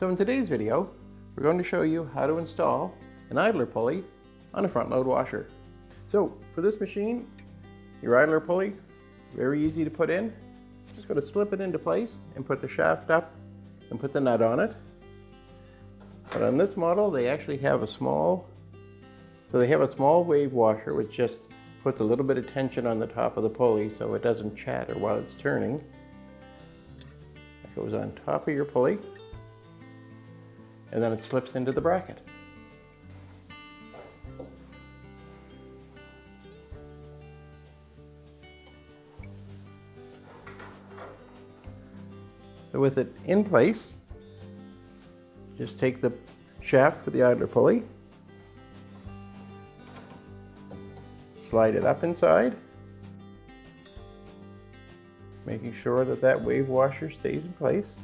So in today's video, we're going to show you how to install an idler pulley on a front load washer. So for this machine, your idler pulley, very easy to put in. Just going to slip it into place and put the shaft up and put the nut on it. But on this model, they actually have a small wave washer which just puts a little bit of tension on the top of the pulley so it doesn't chatter while it's turning. It goes on top of your pulley and then it slips into the bracket. So with it in place, just take the shaft for the idler pulley, slide it up inside, making sure that that wave washer stays in place.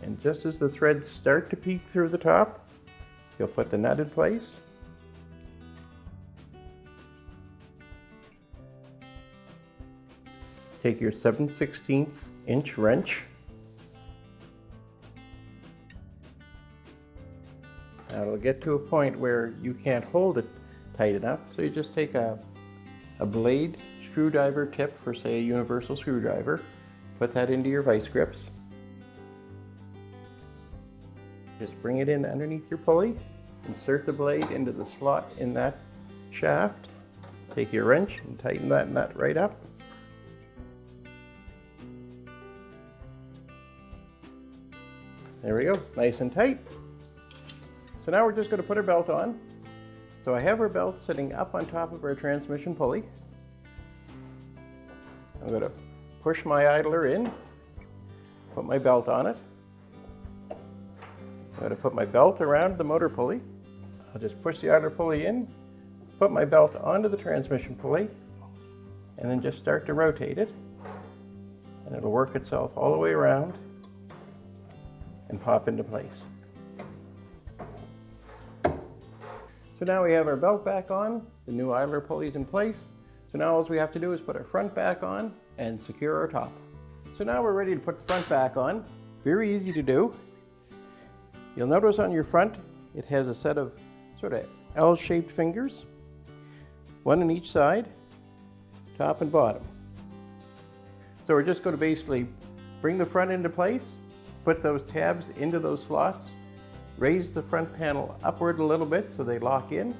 And just as the threads start to peek through the top, you'll put the nut in place. Take your 7/16 inch wrench. Now it'll get to a point where you can't hold it tight enough, so you just take a blade screwdriver tip for, say, a universal screwdriver, put that into your vice grips. Just bring it in underneath your pulley, insert the blade into the slot in that shaft, take your wrench and tighten that nut right up. There we go, nice and tight. So now we're just going to put our belt on. So I have our belt sitting up on top of our transmission pulley. I'm going to push my idler in, put my belt on it. I'm going to put my belt around the motor pulley. I'll just push the idler pulley in, put my belt onto the transmission pulley, and then just start to rotate it. And it'll work itself all the way around and pop into place. So now we have our belt back on, the new idler pulley's in place. So now all we have to do is put our front back on and secure our top. So now we're ready to put the front back on. Very easy to do. You'll notice on your front, it has a set of sort of L-shaped fingers, one on each side, top and bottom. So we're just going to basically bring the front into place, put those tabs into those slots, raise the front panel upward a little bit so they lock in,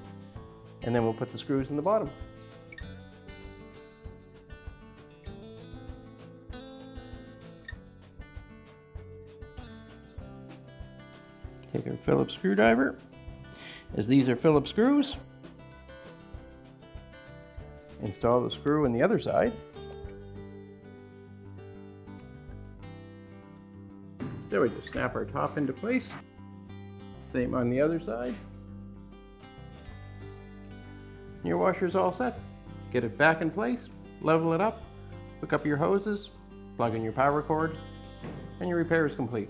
and then we'll put the screws in the bottom. Take our Phillips screwdriver, as these are Phillips screws. Install the screw on the other side. There we just snap our top into place. Same on the other side. Your washer's all set. Get it back in place, level it up, hook up your hoses, plug in your power cord, and your repair is complete.